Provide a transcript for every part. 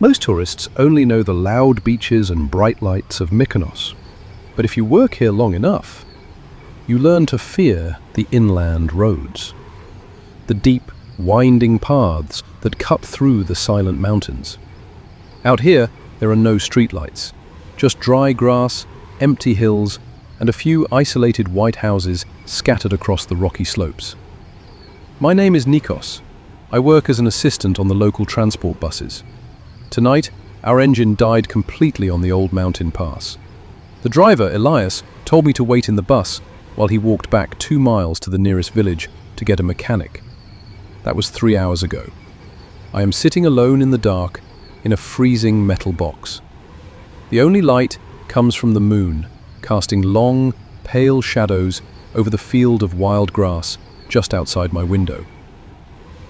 Most tourists only know the loud beaches and bright lights of Mykonos. But if you work here long enough, you learn to fear the inland roads. The deep, winding paths that cut through the silent mountains. Out here, there are no streetlights, just dry grass, empty hills, and a few isolated white houses scattered across the rocky slopes. My name is Nikos. I work as an assistant on the local transport buses. Tonight, our engine died completely on the old mountain pass. The driver, Elias, told me to wait in the bus while he walked back 2 miles to the nearest village to get a mechanic. That was 3 hours ago. I am sitting alone in the dark in a freezing metal box. The only light comes from the moon, casting long, pale shadows over the field of wild grass just outside my window.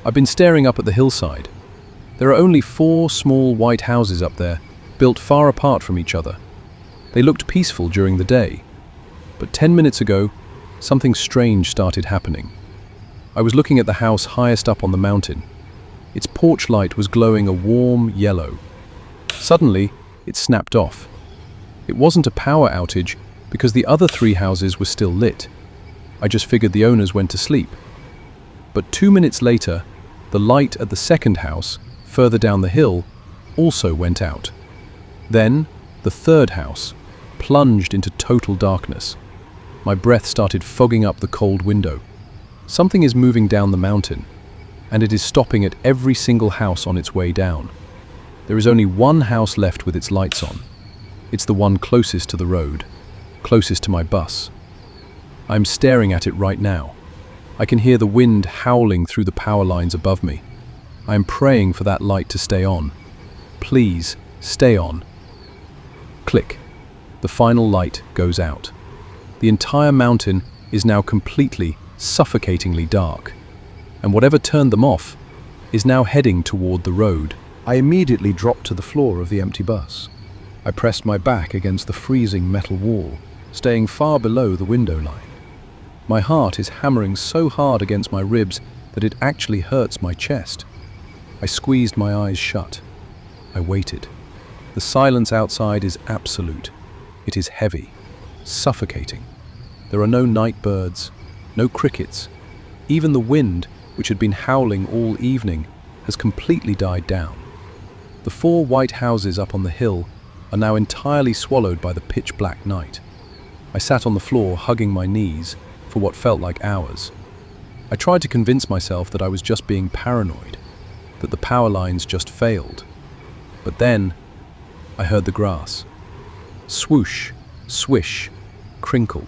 I've been staring up at the hillside. There are only 4 small white houses up there, built far apart from each other. They looked peaceful during the day, but 10 minutes ago, something strange started happening. I was looking at the house highest up on the mountain. Its porch light was glowing a warm yellow. Suddenly, it snapped off. It wasn't a power outage because the other 3 houses were still lit. I just figured the owners went to sleep. But 2 minutes later, the light at the second house, further down the hill, also went out. Then, the third house plunged into total darkness. My breath started fogging up the cold window. Something is moving down the mountain, and it is stopping at every single house on its way down. There is only one house left with its lights on. It's the one closest to the road, closest to my bus. I'm staring at it right now. I can hear the wind howling through the power lines above me. I am praying for that light to stay on. Please, stay on. Click. The final light goes out. The entire mountain is now completely, suffocatingly dark, and whatever turned them off is now heading toward the road. I immediately dropped to the floor of the empty bus. I pressed my back against the freezing metal wall, staying far below the window line. My heart is hammering so hard against my ribs that it actually hurts my chest. I squeezed my eyes shut. I waited. The silence outside is absolute. It is heavy, suffocating. There are no night birds, no crickets. Even the wind, which had been howling all evening, has completely died down. The 4 white houses up on the hill are now entirely swallowed by the pitch-black night. I sat on the floor hugging my knees for what felt like hours. I tried to convince myself that I was just being paranoid, that the power lines just failed. But then, I heard the grass. Swoosh, swish, crinkle.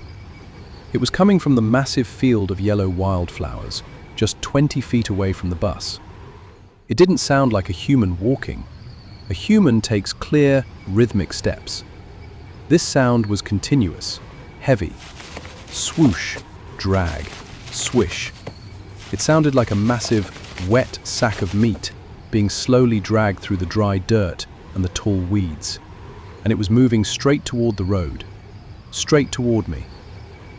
It was coming from the massive field of yellow wildflowers, just 20 feet away from the bus. It didn't sound like a human walking. A human takes clear, rhythmic steps. This sound was continuous, heavy. Swoosh, drag, swish. It sounded like a massive, wet sack of meat being slowly dragged through the dry dirt and the tall weeds. And it was moving straight toward the road, straight toward me.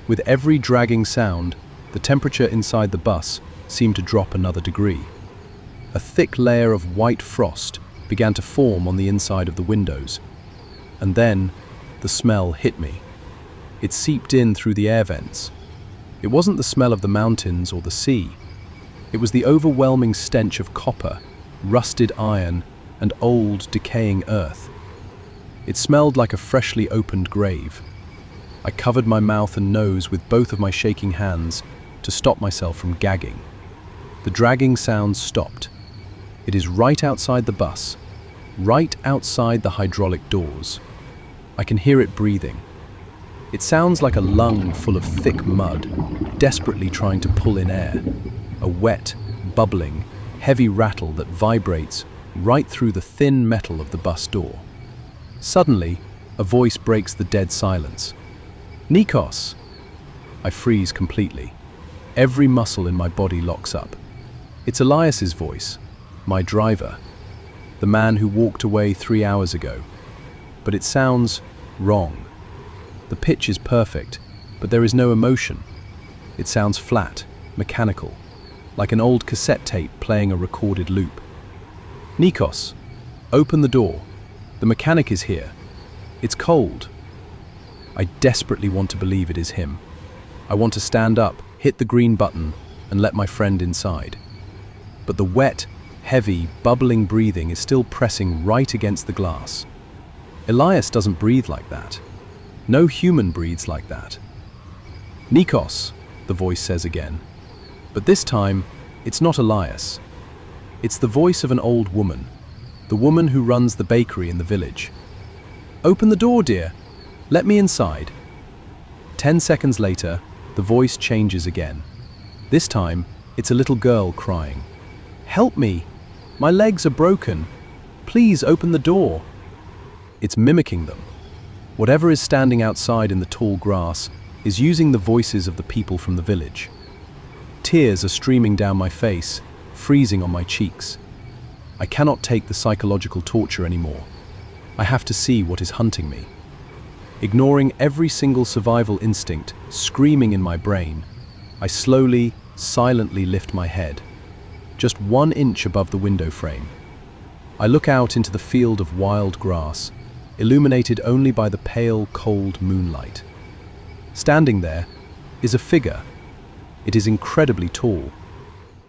With every dragging sound, the temperature inside the bus seemed to drop another degree. A thick layer of white frost began to form on the inside of the windows. And then, the smell hit me. It seeped in through the air vents. It wasn't the smell of the mountains or the sea. It was the overwhelming stench of copper, rusted iron, and old, decaying earth. It smelled like a freshly opened grave. I covered my mouth and nose with both of my shaking hands to stop myself from gagging. The dragging sounds stopped. It is right outside the bus, right outside the hydraulic doors. I can hear it breathing. It sounds like a lung full of thick mud, desperately trying to pull in air. A wet, bubbling, heavy rattle that vibrates right through the thin metal of the bus door. Suddenly, a voice breaks the dead silence. Nikos! I freeze completely. Every muscle in my body locks up. It's Elias's voice, my driver, the man who walked away 3 hours ago. But it sounds wrong. The pitch is perfect, but there is no emotion. It sounds flat, mechanical, like an old cassette tape playing a recorded loop. Nikos, Open the door. The mechanic is here. It's cold. I desperately want to believe it is him. I want to stand up, hit the green button, and let my friend inside. But the wet, heavy, bubbling breathing is still pressing right against the glass. Elias doesn't breathe like that. No human breathes like that. "Nikos," the voice says again. But this time, it's not Elias. It's the voice of an old woman, the woman who runs the bakery in the village. "Open the door, dear. Let me inside." 10 seconds later, the voice changes again. This time, it's a little girl crying. "Help me! My legs are broken. Please open the door." It's mimicking them. Whatever is standing outside in the tall grass is using the voices of the people from the village. Tears are streaming down my face, freezing on my cheeks. I cannot take the psychological torture anymore. I have to see what is hunting me. Ignoring every single survival instinct screaming in my brain, I slowly, silently lift my head, just 1 inch above the window frame. I look out into the field of wild grass, illuminated only by the pale, cold moonlight. Standing there is a figure. It is incredibly tall.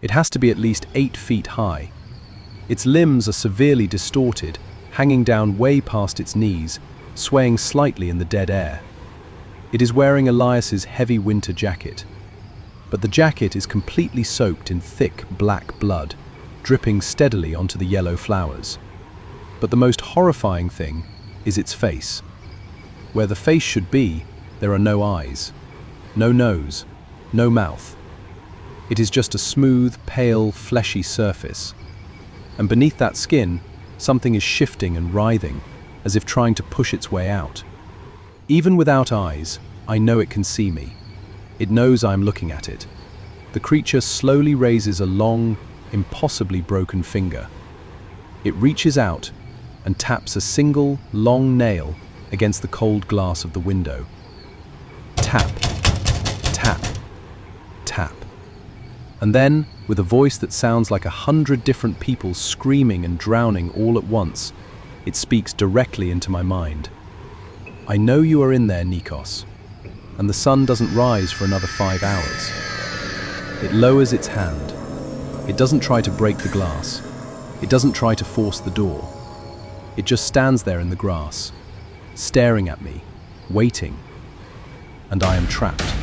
It has to be at least 8 feet high. Its limbs are severely distorted, hanging down way past its knees, swaying slightly in the dead air. It is wearing Elias's heavy winter jacket. But the jacket is completely soaked in thick black blood, dripping steadily onto the yellow flowers. But the most horrifying thing is its face. Where the face should be, there are no eyes, no nose, no mouth. It is just a smooth, pale, fleshy surface. And beneath that skin, something is shifting and writhing, as if trying to push its way out. Even without eyes, I know it can see me. It knows I am looking at it. The creature slowly raises a long, impossibly broken finger. It reaches out and taps a single, long nail against the cold glass of the window. Tap, tap, tap. And then, with a voice that sounds like 100 different people screaming and drowning all at once, it speaks directly into my mind. "I know you are in there, Nikos." And the sun doesn't rise for another 5 hours. It lowers its hand. It doesn't try to break the glass. It doesn't try to force the door. It just stands there in the grass, staring at me, waiting. And I am trapped.